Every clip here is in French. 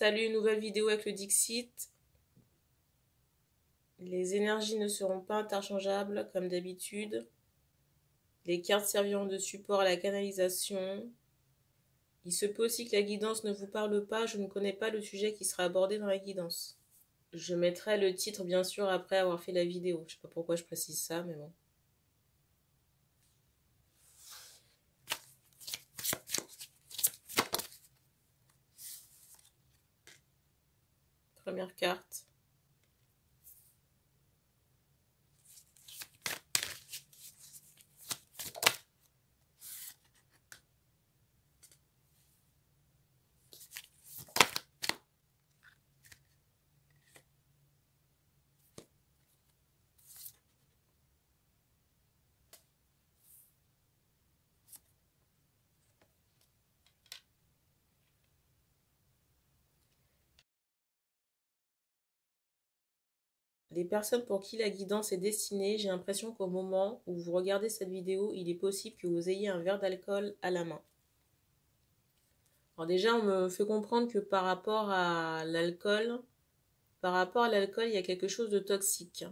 Salut, nouvelle vidéo avec le Dixit. Les énergies ne seront pas interchangeables comme d'habitude. Les cartes serviront de support à la canalisation. Il se peut aussi que la guidance ne vous parle pas, je ne connais pas le sujet qui sera abordé dans la guidance. Je mettrai le titre bien sûr après avoir fait la vidéo. Je sais pas pourquoi je précise ça, mais bon. Première carte. Les personnes pour qui la guidance est destinée, j'ai l'impression qu'au moment où vous regardez cette vidéo, il est possible que vous ayez un verre d'alcool à la main. Alors déjà, on me fait comprendre que par rapport à l'alcool, il y a quelque chose de toxique.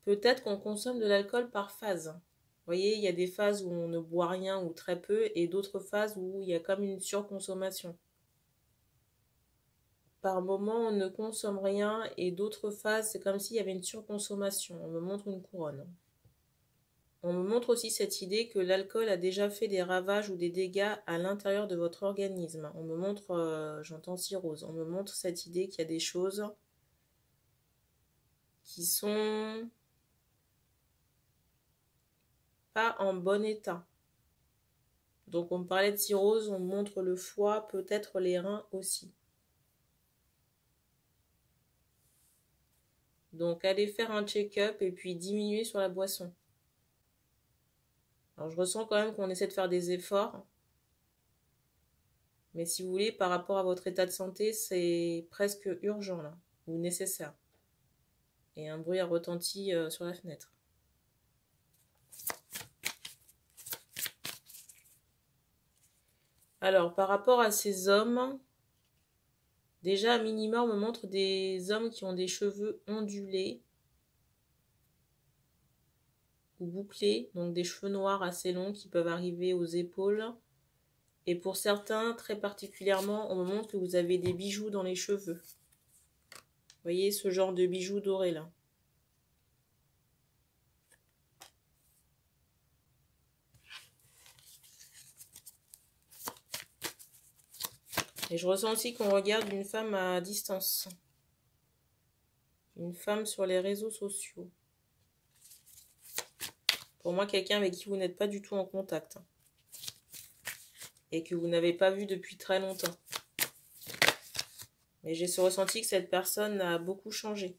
Peut-être qu'on consomme de l'alcool par phase. Vous voyez, il y a des phases où on ne boit rien ou très peu et d'autres phases où il y a comme une surconsommation. Par moment, on ne consomme rien et d'autres phases, c'est comme s'il y avait une surconsommation. On me montre une couronne. On me montre aussi cette idée que l'alcool a déjà fait des ravages ou des dégâts à l'intérieur de votre organisme. On me montre, j'entends cirrhose, on me montre cette idée qu'il y a des choses qui sont pas en bon état. Donc on me parlait de cirrhose, on me montre le foie, peut-être les reins aussi. Donc allez faire un check-up et puis diminuer sur la boisson. Alors je ressens quand même qu'on essaie de faire des efforts. Mais si vous voulez, par rapport à votre état de santé, c'est presque urgent là, ou nécessaire. Et un bruit a retenti sur la fenêtre. Alors, par rapport à ces hommes, déjà, à minima, on me montre des hommes qui ont des cheveux ondulés ou bouclés, donc des cheveux noirs assez longs qui peuvent arriver aux épaules. Et pour certains, très particulièrement, on me montre que vous avez des bijoux dans les cheveux. Vous voyez ce genre de bijoux dorés là. Et je ressens aussi qu'on regarde une femme à distance. Une femme sur les réseaux sociaux. Pour moi, quelqu'un avec qui vous n'êtes pas du tout en contact. Et que vous n'avez pas vu depuis très longtemps. Mais j'ai ce ressenti que cette personne a beaucoup changé.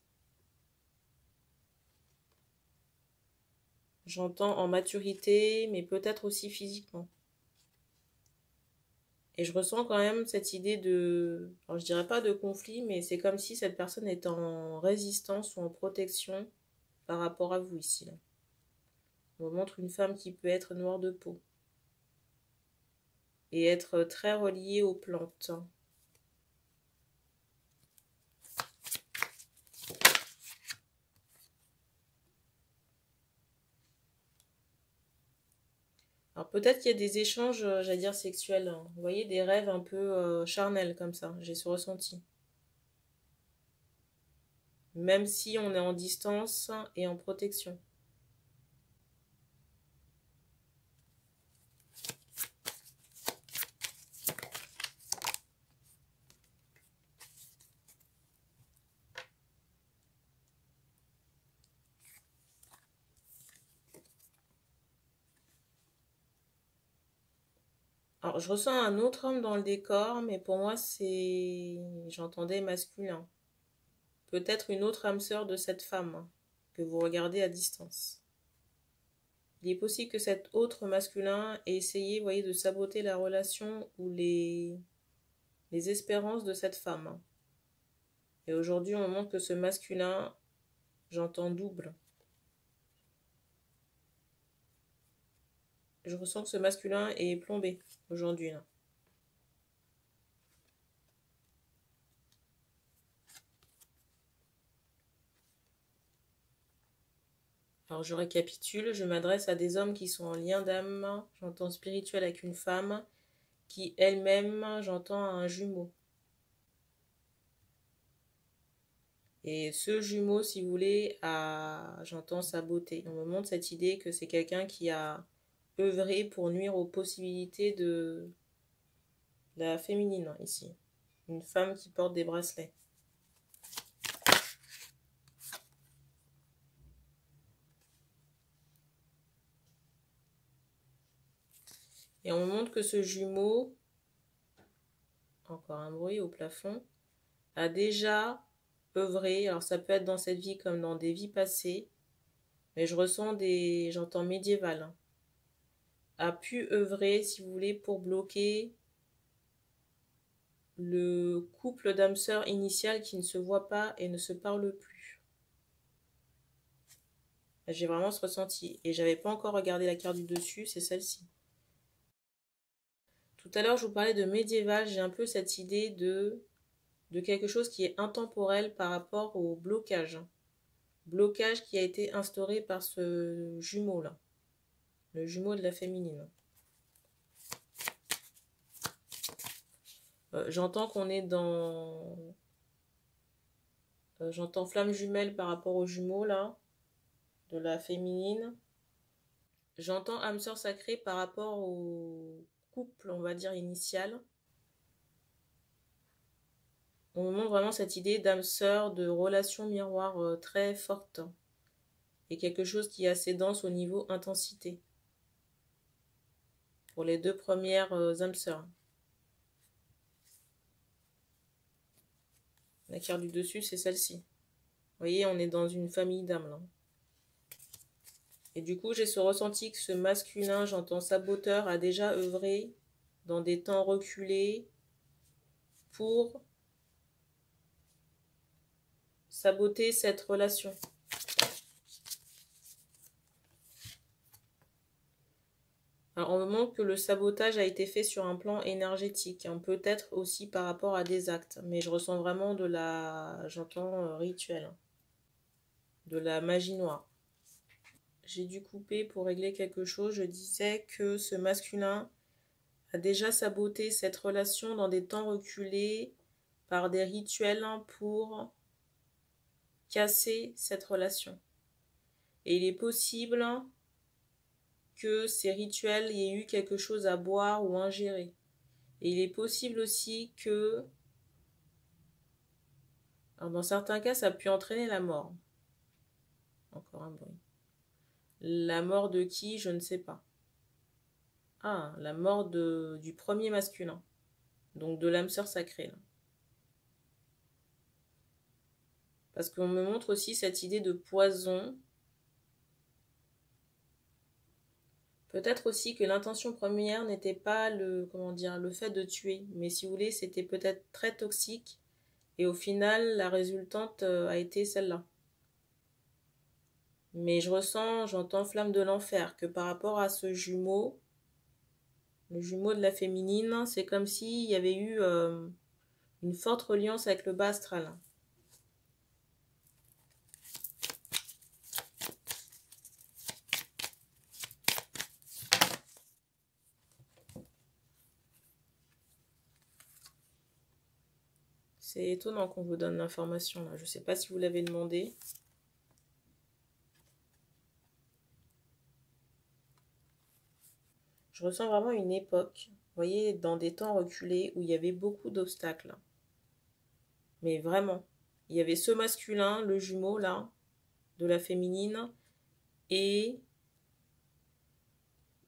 J'entends en maturité, mais peut-être aussi physiquement. Et je ressens quand même cette idée de... Alors je dirais pas de conflit, mais c'est comme si cette personne est en résistance ou en protection par rapport à vous ici. Là. On me montre une femme qui peut être noire de peau. Et être très reliée aux plantes. Alors peut-être qu'il y a des échanges, j'allais dire sexuels. Hein. Vous voyez, des rêves un peu charnels comme ça. J'ai ce ressenti. Même si on est en distance et en protection. Alors, je ressens un autre homme dans le décor, mais pour moi, c'est... J'entendais masculin. Peut-être une autre âme sœur de cette femme hein, que vous regardez à distance. Il est possible que cet autre masculin ait essayé, vous voyez, de saboter la relation ou les espérances de cette femme. Et aujourd'hui, on me montre que ce masculin, j'entends double. Je ressens que ce masculin est plombé aujourd'hui. Là. Alors je récapitule, je m'adresse à des hommes qui sont en lien d'âme, j'entends spirituel avec une femme, qui elle-même, j'entends un jumeau. Et ce jumeau, si vous voulez, j'entends sa beauté. On me montre cette idée que c'est quelqu'un qui a œuvré pour nuire aux possibilités de la féminine, ici. Une femme qui porte des bracelets. Et on me montre que ce jumeau, encore un bruit au plafond, a déjà œuvré, alors ça peut être dans cette vie comme dans des vies passées, mais j'entends médiéval, hein, a pu œuvrer, si vous voulez, pour bloquer le couple d'âmes sœurs initial qui ne se voit pas et ne se parle plus. J'ai vraiment ce ressenti. Et j'avais pas encore regardé la carte du dessus, c'est celle-ci. Tout à l'heure, je vous parlais de médiéval, j'ai un peu cette idée de quelque chose qui est intemporel par rapport au blocage. Blocage qui a été instauré par ce jumeau-là. Le jumeau de la féminine. J'entends qu'on est dans... j'entends flamme jumelle par rapport au jumeau, là, de la féminine. J'entends âme sœur sacrée par rapport au couple, on va dire, initial. On me montre vraiment cette idée d'âme sœur, de relation miroir très forte. Et quelque chose qui est assez dense au niveau intensité. Pour les deux premières âmes sœurs. La carte du dessus, c'est celle-ci. Vous voyez, on est dans une famille d'âmes, là. Et du coup, j'ai ce ressenti que ce masculin, j'entends saboteur, a déjà œuvré dans des temps reculés pour saboter cette relation. Alors, on me montre que le sabotage a été fait sur un plan énergétique, hein, peut-être aussi par rapport à des actes, mais je ressens vraiment j'entends rituel, hein, de la magie noire. J'ai dû couper pour régler quelque chose. Je disais que ce masculin a déjà saboté cette relation dans des temps reculés par des rituels pour casser cette relation. Et il est possible que ces rituels y ait eu quelque chose à boire ou ingérer. Et il est possible aussi que, alors dans certains cas, ça a pu entraîner la mort. Encore un bruit. La mort de qui, je ne sais pas. Ah, la mort du premier masculin. Donc de l'âme sœur sacrée. Là. Parce qu'on me montre aussi cette idée de poison. Peut-être aussi que l'intention première n'était pas le fait de tuer. Mais si vous voulez, c'était peut-être très toxique. Et au final, la résultante a été celle-là. Mais j'entends flamme de l'enfer, que par rapport à ce jumeau, le jumeau de la féminine, c'est comme s'il y avait eu une forte reliance avec le bas astral. C'est étonnant qu'on vous donne l'information là. Je ne sais pas si vous l'avez demandé. Je ressens vraiment une époque, vous voyez, dans des temps reculés où il y avait beaucoup d'obstacles. Mais vraiment, il y avait ce masculin, le jumeau là, de la féminine, et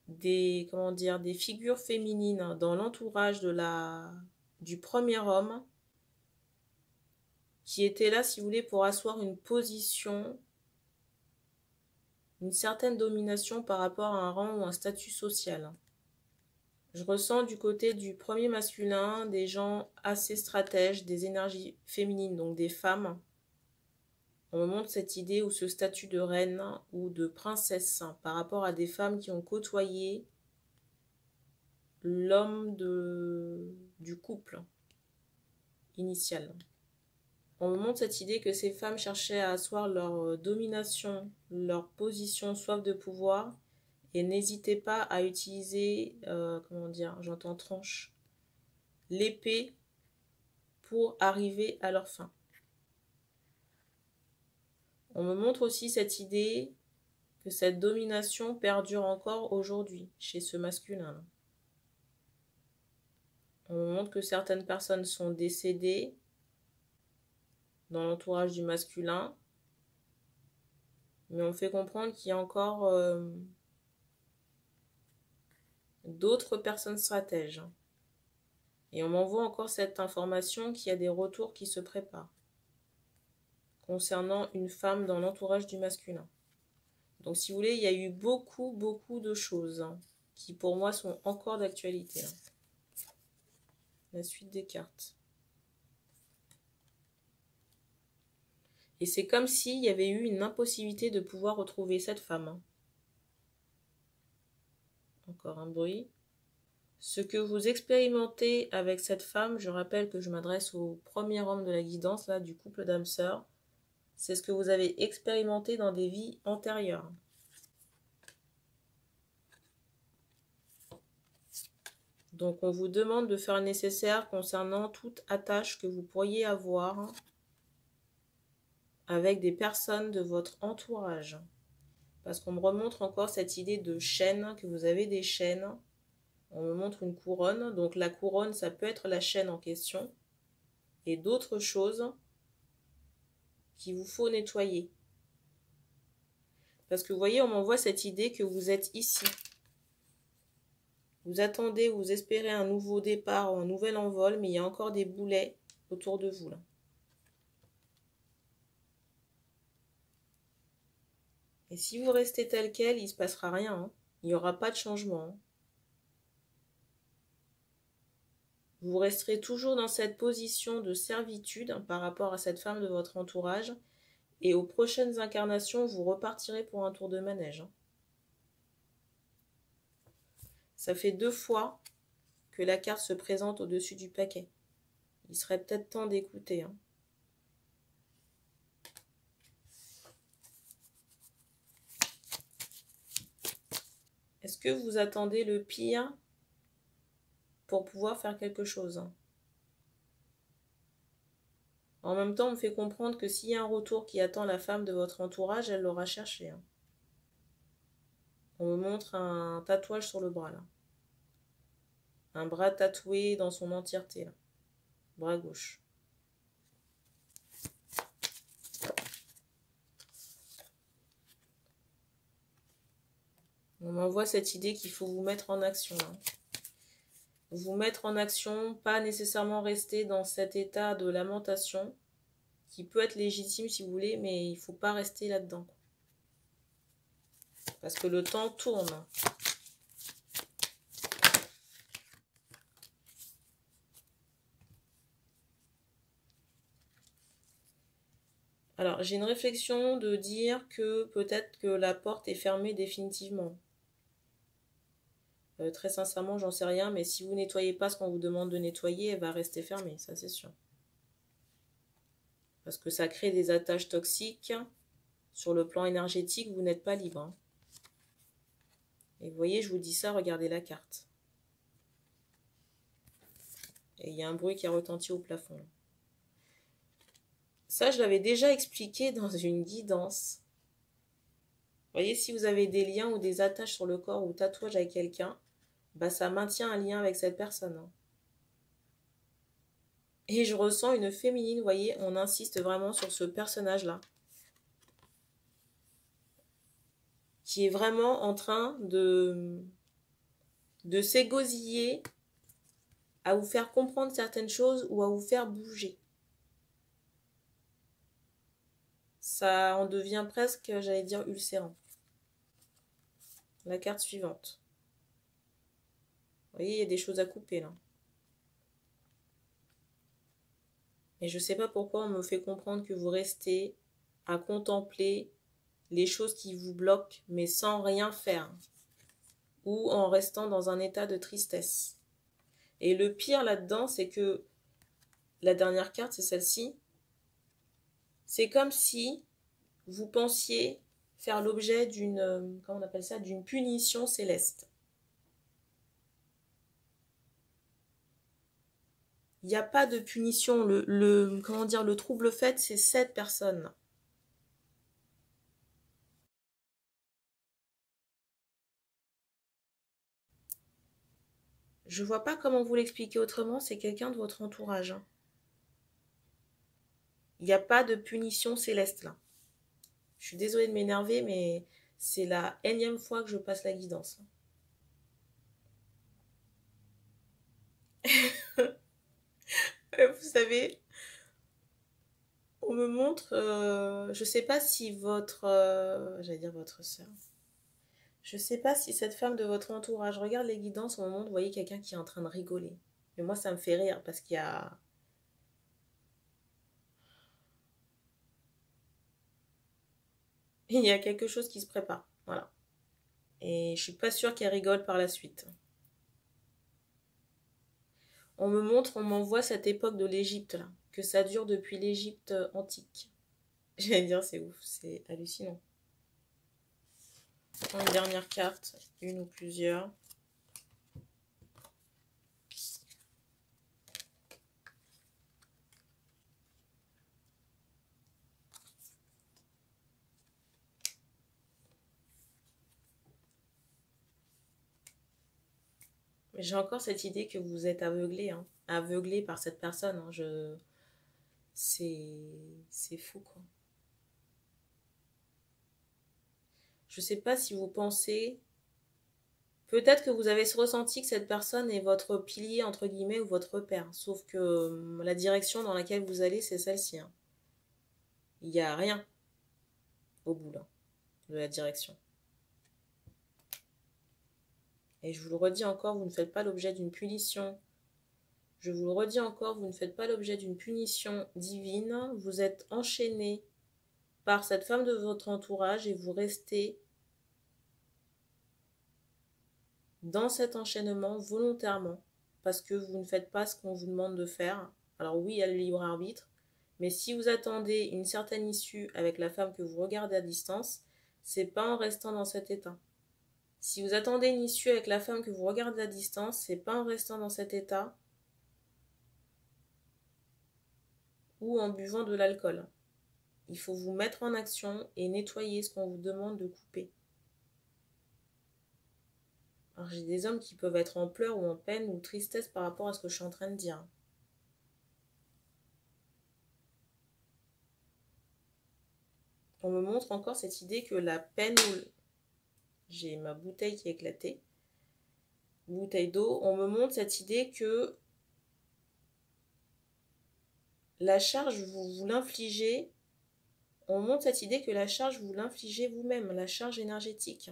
des figures féminines dans l'entourage du premier homme qui étaient là, si vous voulez, pour asseoir une position, une certaine domination par rapport à un rang ou un statut social. Je ressens du côté du premier masculin des gens assez stratèges, des énergies féminines, donc des femmes. On me montre cette idée ou ce statut de reine ou de princesse par rapport à des femmes qui ont côtoyé l'homme du couple initial. On me montre cette idée que ces femmes cherchaient à asseoir leur domination, leur position, soif de pouvoir, et n'hésitez pas à utiliser, comment dire, j'entends tranche, l'épée pour arriver à leur fin. On me montre aussi cette idée que cette domination perdure encore aujourd'hui chez ce masculin. On me montre que certaines personnes sont décédées dans l'entourage du masculin, mais on fait comprendre qu'il y a encore d'autres personnes stratèges. Et on m'envoie encore cette information qu'il y a des retours qui se préparent concernant une femme dans l'entourage du masculin. Donc si vous voulez, il y a eu beaucoup de choses qui pour moi sont encore d'actualité. La suite des cartes. Et c'est comme s'il y avait eu une impossibilité de pouvoir retrouver cette femme. Encore un bruit. Ce que vous expérimentez avec cette femme, je rappelle que je m'adresse au premier homme de la guidance, là, du couple d'âmes sœurs, c'est ce que vous avez expérimenté dans des vies antérieures. Donc on vous demande de faire le nécessaire concernant toute attache que vous pourriez avoir avec des personnes de votre entourage. Parce qu'on me remontre encore cette idée de chaîne, que vous avez des chaînes. On me montre une couronne. Donc la couronne, ça peut être la chaîne en question. Et d'autres choses qu'il vous faut nettoyer. Parce que vous voyez, on m'envoie cette idée que vous êtes ici. Vous attendez, vous espérez un nouveau départ ou un nouvel envol, mais il y a encore des boulets autour de vous là. Et si vous restez tel quel, il ne se passera rien. Hein. Il n'y aura pas de changement. Hein. Vous resterez toujours dans cette position de servitude par rapport à cette femme de votre entourage. Et aux prochaines incarnations, vous repartirez pour un tour de manège. Hein. Ça fait 2 fois que la carte se présente au-dessus du paquet. Il serait peut-être temps d'écouter. Hein. Est-ce que vous attendez le pire pour pouvoir faire quelque chose? En même temps, on me fait comprendre que s'il y a un retour qui attend la femme de votre entourage, elle l'aura cherché. Hein. On me montre un tatouage sur le bras, là. Un bras tatoué dans son entièreté, là. Bras gauche. On m'envoie cette idée qu'il faut vous mettre en action. Hein. Vous mettre en action, pas nécessairement rester dans cet état de lamentation, qui peut être légitime si vous voulez, mais il ne faut pas rester là-dedans. Parce que le temps tourne. Alors, j'ai une réflexion de dire que peut-être que la porte est fermée définitivement. Très sincèrement, j'en sais rien, mais si vous nettoyez pas ce qu'on vous demande de nettoyer, elle va rester fermée, ça c'est sûr. Parce que ça crée des attaches toxiques. Sur le plan énergétique, vous n'êtes pas libre. Hein. Et vous voyez, je vous dis ça, regardez la carte. Et il y a un bruit qui a retenti au plafond. Ça, je l'avais déjà expliqué dans une guidance. Vous voyez, si vous avez des liens ou des attaches sur le corps ou tatouages avec quelqu'un, bah, ça maintient un lien avec cette personne. Hein. Et je ressens une féminine, vous voyez, on insiste vraiment sur ce personnage-là. Qui est vraiment en train de s'égosiller à vous faire comprendre certaines choses ou à vous faire bouger. Ça en devient presque, j'allais dire, ulcérant. La carte suivante. Vous voyez, il y a des choses à couper là. Et je ne sais pas pourquoi on me fait comprendre que vous restez à contempler les choses qui vous bloquent, mais sans rien faire. Ou en restant dans un état de tristesse. Et le pire là-dedans, c'est que la dernière carte, c'est celle-ci. C'est comme si vous pensiez faire l'objet d'une, comment on appelle ça, d'une punition céleste. Il n'y a pas de punition. Comment dire, le trouble fait, c'est cette personne. Je vois pas comment vous l'expliquer autrement, c'est quelqu'un de votre entourage. Il n'y a pas de punition céleste là. Je suis désolée de m'énerver, mais c'est la énième fois que je passe la guidance. Vous savez, on me montre, je sais pas si votre, j'allais dire votre soeur, je sais pas si cette femme de votre entourage regarde les guidances, on me montre, vous voyez quelqu'un qui est en train de rigoler. Mais moi, ça me fait rire parce il y a quelque chose qui se prépare. Voilà. Et je suis pas sûre qu'elle rigole par la suite. On me montre, on m'envoie cette époque de l'Égypte, là, que ça dure depuis l'Égypte antique. J'allais dire, c'est ouf, c'est hallucinant. Une dernière carte, une ou plusieurs. J'ai encore cette idée que vous êtes aveuglé, hein. Aveuglé par cette personne. Hein. C'est fou, quoi. Je sais pas si vous pensez. Peut-être que vous avez ressenti que cette personne est votre pilier, entre guillemets, ou votre repère. Sauf que la direction dans laquelle vous allez, c'est celle-ci. Hein. Il n'y a rien au bout là, de la direction. Et je vous le redis encore, vous ne faites pas l'objet d'une punition. Je vous le redis encore, vous ne faites pas l'objet d'une punition divine. Vous êtes enchaîné par cette femme de votre entourage et vous restez dans cet enchaînement volontairement parce que vous ne faites pas ce qu'on vous demande de faire. Alors oui, il y a le libre arbitre, mais si vous attendez une certaine issue avec la femme que vous regardez à distance, c'est pas en restant dans cet état. Si vous attendez une issue avec la femme que vous regardez à distance, c'est pas en restant dans cet état ou en buvant de l'alcool. Il faut vous mettre en action et nettoyer ce qu'on vous demande de couper. Alors j'ai des hommes qui peuvent être en pleurs ou en peine ou tristesse par rapport à ce que je suis en train de dire. On me montre encore cette idée que la peine ou... J'ai ma bouteille qui est éclatée. Bouteille d'eau. On me montre cette idée que la charge, vous l'infligez. On me montre cette idée que la charge, vous l'infligez vous-même, la charge énergétique.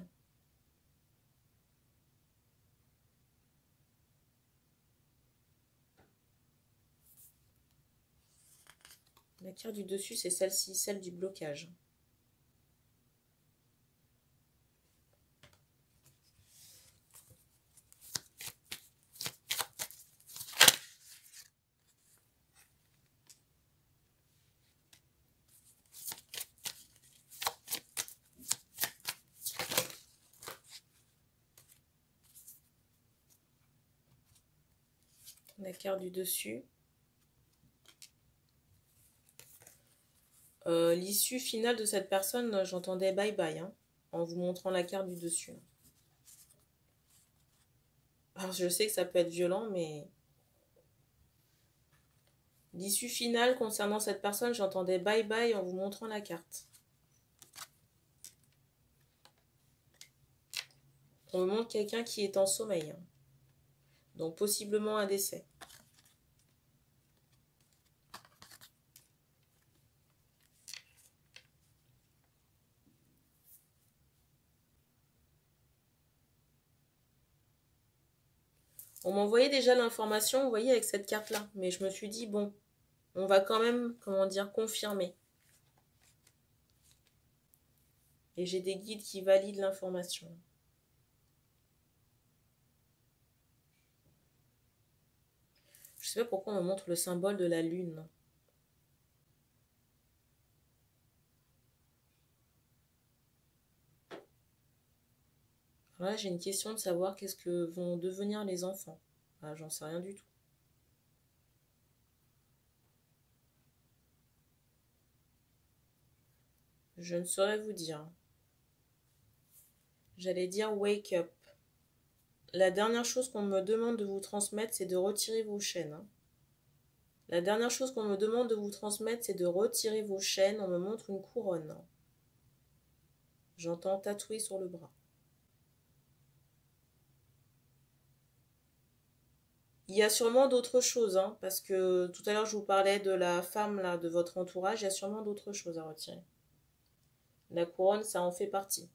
La carte du dessus, c'est celle-ci, celle du blocage. La carte du dessus. L'issue finale de cette personne, j'entendais bye bye, hein, en vous montrant la carte du dessus. Alors je sais que ça peut être violent, mais l'issue finale concernant cette personne, j'entendais bye bye en vous montrant la carte. On me montre quelqu'un qui est en sommeil, hein. Donc possiblement un décès. On m'envoyait déjà l'information, vous voyez, avec cette carte-là. Mais je me suis dit, bon, on va quand même, comment dire, confirmer. Et j'ai des guides qui valident l'information. Je sais pas pourquoi on me montre le symbole de la lune. Voilà, j'ai une question de savoir qu'est-ce que vont devenir les enfants. Ah, j'en sais rien du tout. Je ne saurais vous dire. J'allais dire wake up. La dernière chose qu'on me demande de vous transmettre, c'est de retirer vos chaînes. Hein. La dernière chose qu'on me demande de vous transmettre, c'est de retirer vos chaînes. On me montre une couronne. J'entends tatouer sur le bras. Il y a sûrement d'autres choses, hein, parce que tout à l'heure je vous parlais de la femme là, de votre entourage, il y a sûrement d'autres choses à retirer. La couronne, ça en fait partie.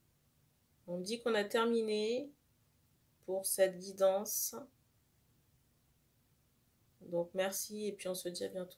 On me dit qu'on a terminé pour cette guidance. Donc merci et puis on se dit à bientôt.